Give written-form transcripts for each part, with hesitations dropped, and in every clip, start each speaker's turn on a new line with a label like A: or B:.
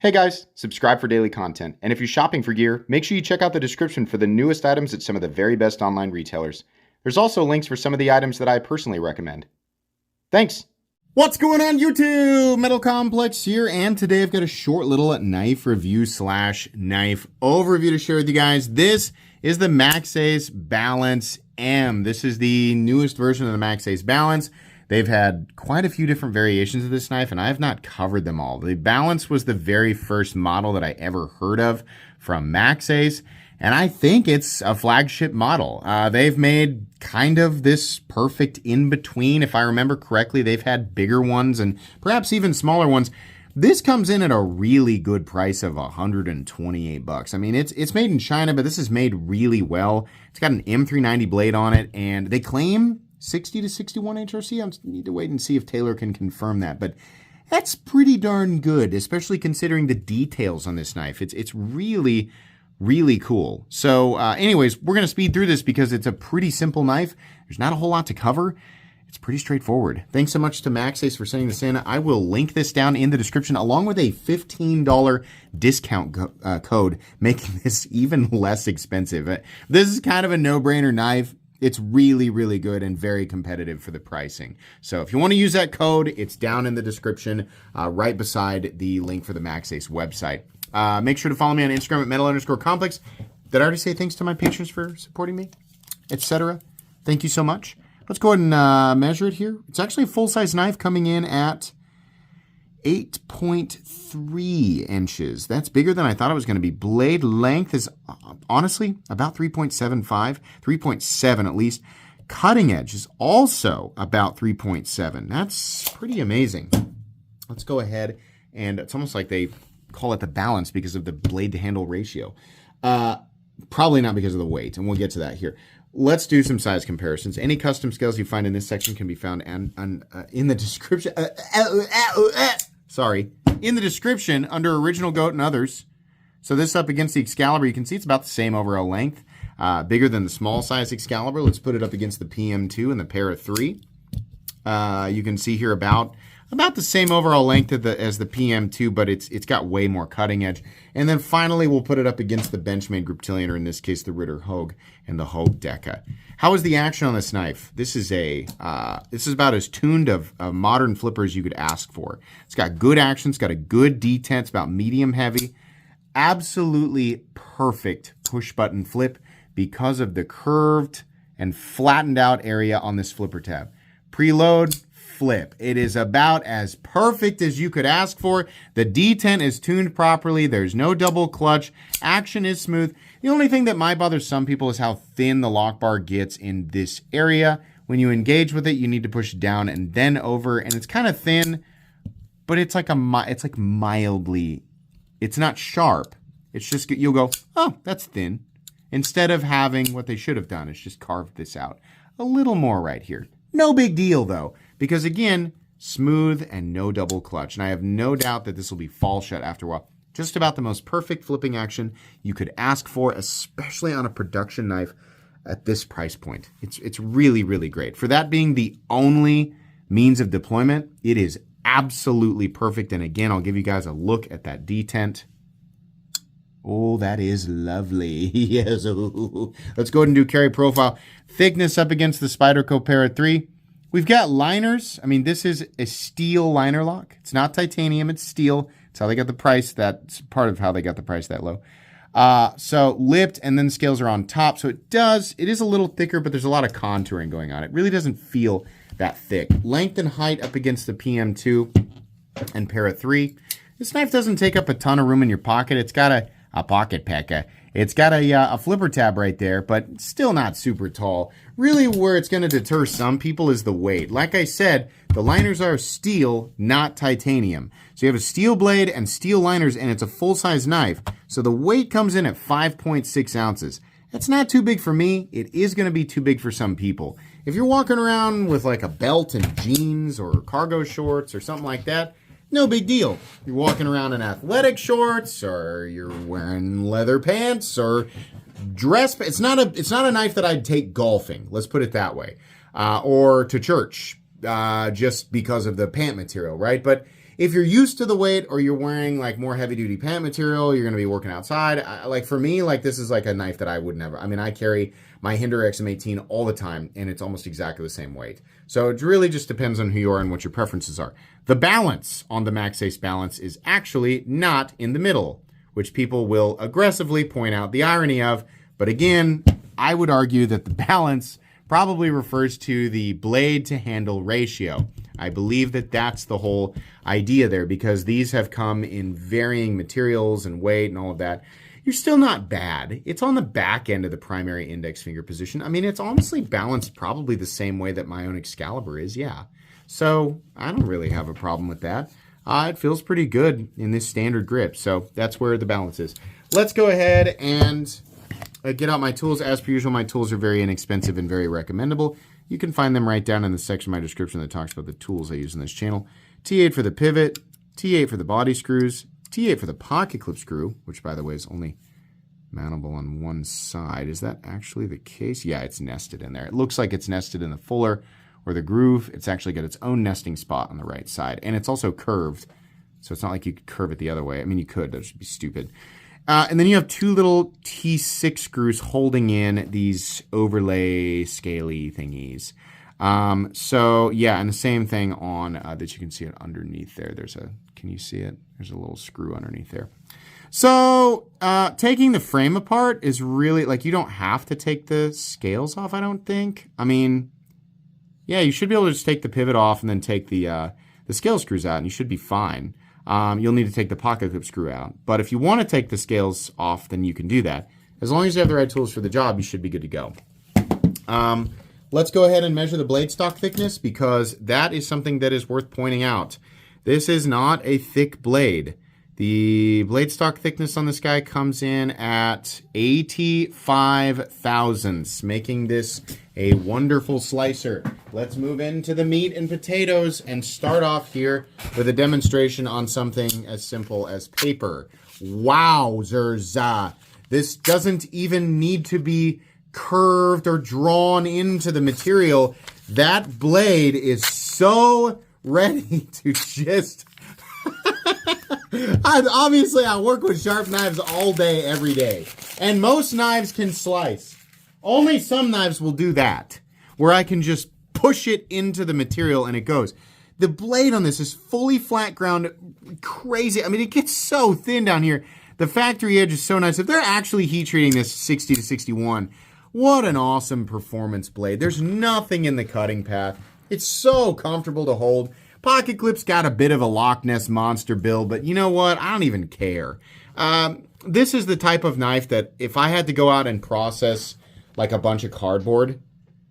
A: Hey guys, subscribe for daily content. And if you're shopping for gear, make sure you check out the description for the newest items at some of the very best online retailers. There's also links for some of the items that I personally recommend. Thanks!
B: What's going on YouTube? Metal Complex here, and today I've got a short little knife review / knife overview to share with you guys. This is the Maxace Balance M. This is the newest version of the Maxace Balance. They've had quite a few different variations of this knife, and I have not covered them all. The Balance was the very first model that I ever heard of from Maxace, and I think it's a flagship model. They've made kind of this perfect in-between. If I remember correctly, they've had bigger ones and perhaps even smaller ones. This comes in at a really good price of $128. I mean, it's made in China, but this is made really well. It's got an M390 blade on it, and they claim 60 to 61 HRC. I need to wait and see if Taylor can confirm that, but that's pretty darn good, especially considering the details on this knife. It's really, really cool. So anyways, we're going to speed through this because it's a pretty simple knife. There's not a whole lot to cover. It's pretty straightforward. Thanks so much to Maxace for sending this in. I will link this down in the description along with a $15 discount code, making this even less expensive. This is kind of a no-brainer knife. It's really, really good and very competitive for the pricing. So if you want to use that code, it's down in the description right beside the link for the Maxace website. Make sure to follow me on Instagram at metal_complex. Did I already say thanks to my patrons for supporting me, etc.? Thank you so much. Let's go ahead and measure it here. It's actually a full-size knife coming in at 8.3 inches. That's bigger than I thought it was going to be. Blade length is honestly about 3.75, 3.7 at least. Cutting edge is also about 3.7. That's pretty amazing. Let's go ahead, and it's almost like they call it the balance because of the blade to handle ratio. Probably not because of the weight, and we'll get to that here. Let's do some size comparisons. Any custom scales you find in this section can be found in the description. In the description under Original Goat and others. So this up against the Excalibur, you can see it's about the same overall length. Bigger than the small size Excalibur. Let's put it up against the PM2 and the Para 3. You can see here about the same overall length as the PM2, but it's got way more cutting edge. And then finally, we'll put it up against the Benchmade Griptilian, or in this case, the Ritter Hogue and the Hogue Deca. How is the action on this knife? This is about as tuned of a modern flipper as you could ask for. It's got good action. It's got a good detent. It's about medium heavy. Absolutely perfect push button flip because of the curved and flattened out area on this flipper tab. Preload, flip. It is about as perfect as you could ask for. The detent is tuned properly. There's no double clutch. Action is smooth. The only thing that might bother some people is how thin the lock bar gets in this area. When you engage with it, you need to push down and then over, and it's kind of thin, but it's like mildly. It's not sharp. It's just, you'll go, oh, that's thin. Instead of having what they should have done is just carved this out a little more right here. No big deal though, because again, smooth and no double clutch. And I have no doubt that this will be fall shut after a while. Just about the most perfect flipping action you could ask for, especially on a production knife at this price point. It's really, really great. For that being the only means of deployment, it is absolutely perfect. And again, I'll give you guys a look at that detent. Oh, that is lovely. Yes. Ooh. Let's go ahead and do carry profile. Thickness up against the Spyderco Para 3. We've got liners. I mean, this is a steel liner lock. It's not titanium, it's steel. It's how they got the price. That's part of how they got the price that low. So lipped, and then scales are on top. So it is a little thicker, but there's a lot of contouring going on. It really doesn't feel that thick. Length and height up against the PM2 and Para 3. This knife doesn't take up a ton of room in your pocket. It's got a pocket packer. It's got a flipper tab right there, but still not super tall. Really where it's going to deter some people is the weight. Like I said, the liners are steel, not titanium. So you have a steel blade and steel liners, and it's a full-size knife. So the weight comes in at 5.6 ounces. That's not too big for me. It is going to be too big for some people. If you're walking around with like a belt and jeans or cargo shorts or something like that, no big deal. You're walking around in athletic shorts, or you're wearing leather pants, or dress. It's not a knife that I'd take golfing. Let's put it that way, or to church, just because of the pant material, right? But if you're used to the weight or you're wearing like more heavy duty pant material, you're going to be working outside. Like for me, like this is like a knife that I would never, I mean, I carry my Hinder XM18 all the time and it's almost exactly the same weight. So it really just depends on who you are and what your preferences are. The balance on the Maxace Balance is actually not in the middle, which people will aggressively point out the irony of. But again, I would argue that the balance probably refers to the blade to handle ratio. I believe that that's the whole idea there, because these have come in varying materials and weight and all of that. You're still not bad. It's on the back end of the primary index finger position. I mean, it's honestly balanced probably the same way that my own Excalibur is, yeah. So I don't really have a problem with that. It feels pretty good in this standard grip. So that's where the balance is. Let's go ahead and get out my tools. As per usual, my tools are very inexpensive and very recommendable. You can find them right down in the section of my description that talks about the tools I use in this channel. T8 for the pivot, T8 for the body screws, T8 for the pocket clip screw, which by the way is only mountable on one side. Is that actually the case? Yeah, it's nested in there. It looks like it's nested in the fuller or the groove. It's actually got its own nesting spot on the right side. And it's also curved, so it's not like you could curve it the other way. I mean, you could. That would be stupid. And then you have two little T6 screws holding in these overlay scaly thingies. So yeah, and the same thing on that you can see it underneath there. There's a, can you see it? There's a little screw underneath there. So taking the frame apart is really, like, you don't have to take the scales off, I don't think. I mean, yeah, you should be able to just take the pivot off and then take the scale screws out and you should be fine. You'll need to take the pocket clip screw out. But if you want to take the scales off, then you can do that. As long as you have the right tools for the job, you should be good to go. Let's go ahead and measure the blade stock thickness, because that is something that is worth pointing out. This is not a thick blade. The blade stock thickness on this guy comes in at 85 thousandths, making this a wonderful slicer. Let's move into the meat and potatoes and start off here with a demonstration on something as simple as paper. Wowzers. This doesn't even need to be curved or drawn into the material. That blade is so ready to just... Obviously, I work with sharp knives all day, every day. And most knives can slice. Only some knives will do that, where I can just push it into the material and it goes. The blade on this is fully flat ground, crazy. I mean, it gets so thin down here. The factory edge is so nice. If they're actually heat treating this 60 to 61, what an awesome performance blade. There's nothing in the cutting path. It's so comfortable to hold. Pocket clip's got a bit of a Loch Ness Monster build, but you know what? I don't even care. This is the type of knife that if I had to go out and process like a bunch of cardboard,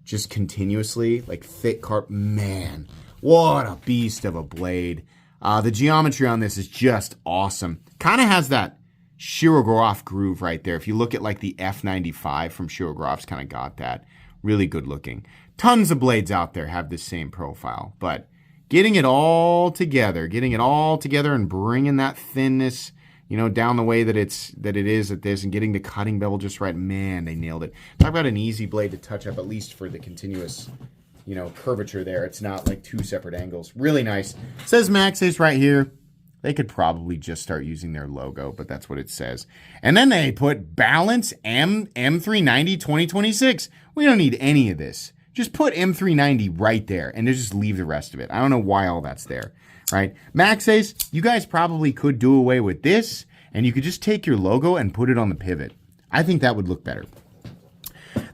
B: just continuously, like thick man, what a beast of a blade. The geometry on this is just awesome. Kind of has that Shirogorov groove right there. If you look at like the F95 from Shirogorov's, kind of got that. Really good looking. Tons of blades out there have this same profile, but getting it all together and bringing that thinness, you know, down the way that it is at this, and getting the cutting bevel just right, man, they nailed it. Talk about an easy blade to touch up, at least for the continuous, you know, curvature there. It's not like two separate angles. Really nice. It says Maxace right here. They could probably just start using their logo, but that's what it says. And then they put Balance M M390 2026. We don't need any of this. Just put M390 right there and just leave the rest of it. I don't know why all that's there, right? Maxace, you guys probably could do away with this and you could just take your logo and put it on the pivot. I think that would look better.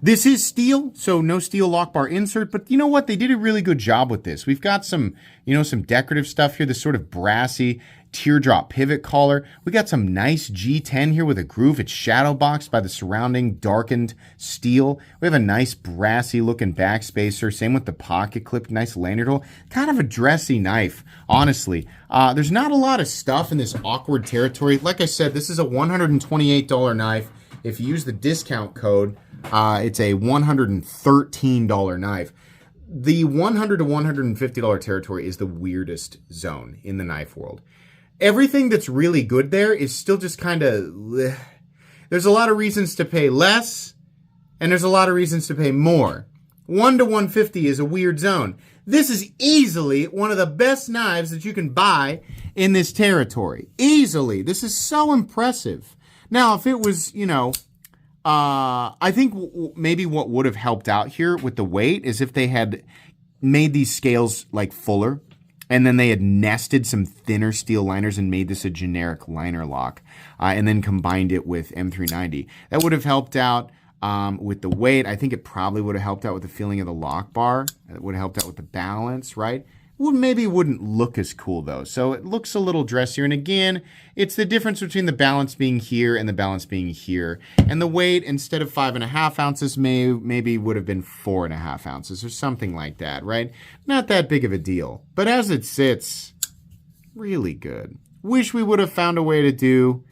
B: This is steel, so no steel lock bar insert, but you know what? They did a really good job with this. We've got some, you know, some decorative stuff here, this sort of brassy teardrop pivot collar. We got some nice G10 here with a groove. It's shadow boxed by the surrounding darkened steel. We have a nice brassy looking backspacer. Same with the pocket clip, nice lanyard hole. Kind of a dressy knife, honestly. There's not a lot of stuff in this awkward territory. Like I said, this is a $128 knife. If you use the discount code, it's a $113 knife. The $100 to $150 territory is the weirdest zone in the knife world. Everything that's really good there is still just kind of... There's a lot of reasons to pay less, and there's a lot of reasons to pay more. 1 to 150 is a weird zone. This is easily one of the best knives that you can buy in this territory. Easily. This is so impressive. Now, if it was, I think maybe what would have helped out here with the weight is if they had made these scales like fuller, and then they had nested some thinner steel liners and made this a generic liner lock, and then combined it with M390. That would have helped out with the weight. I think it probably would have helped out with the feeling of the lock bar. It would have helped out with the balance, right? Maybe wouldn't look as cool though. So it looks a little dressier. And again, it's the difference between the balance being here and the balance being here. And the weight, instead of 5.5 ounces, maybe would have been 4.5 ounces or something like that, right? Not that big of a deal. But as it sits, really good. Wish we would have found a way to do,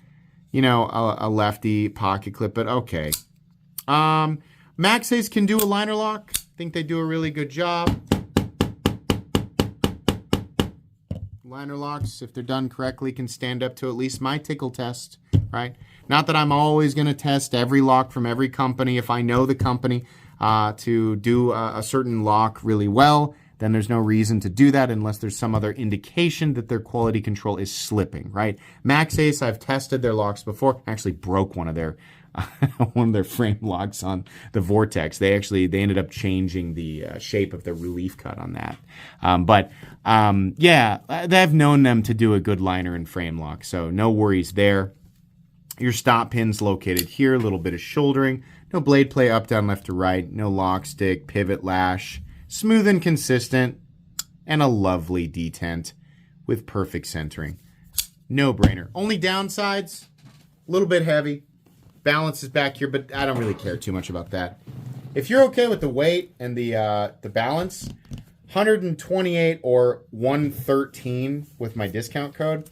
B: a lefty pocket clip, but okay. Maxace can do a liner lock. I think they do a really good job. Liner locks, if they're done correctly, can stand up to at least my tickle test, right? Not that I'm always going to test every lock from every company. If I know the company to do a certain lock really well, then there's no reason to do that unless there's some other indication that their quality control is slipping, right? Maxace, I've tested their locks before. I actually broke one of their frame locks on the Vortex. They ended up changing the shape of the relief cut on that. Yeah, I've known them to do a good liner and frame lock, so no worries there. Your stop pin's located here, a little bit of shouldering, no blade play up, down, left to right, no lock stick, pivot lash, smooth and consistent, and a lovely detent with perfect centering. No brainer. Only downsides, a little bit heavy. Balance is back here, but I don't really care too much about that. If you're okay with the weight and the balance, 128 or 113 with my discount code,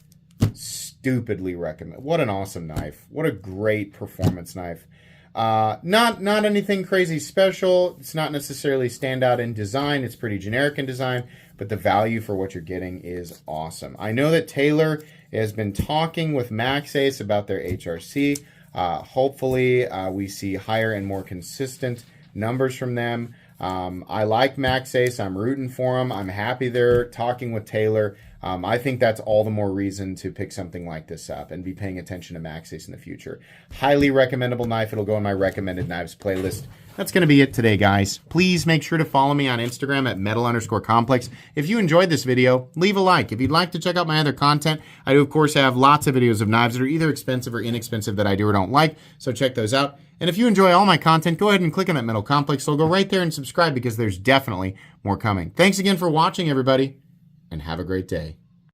B: stupidly recommend. What an awesome knife. What a great performance knife. Not anything crazy special. It's not necessarily standout in design. It's pretty generic in design, but the value for what you're getting is awesome. I know that Taylor has been talking with Maxace about their HRC. Hopefully, we see higher and more consistent numbers from them. I like Maxace. I'm rooting for them. I'm happy they're talking with Taylor. I think that's all the more reason to pick something like this up and be paying attention to Maxace in the future. Highly recommendable knife. It'll go in my recommended knives playlist. That's going to be it today, guys. Please make sure to follow me on Instagram at metal_complex. If you enjoyed this video, leave a like. If you'd like to check out my other content, I do, of course, have lots of videos of knives that are either expensive or inexpensive that I do or don't like, so check those out. And if you enjoy all my content, go ahead and click on that Metal Complex. So go right there and subscribe because there's definitely more coming. Thanks again for watching, everybody, and have a great day.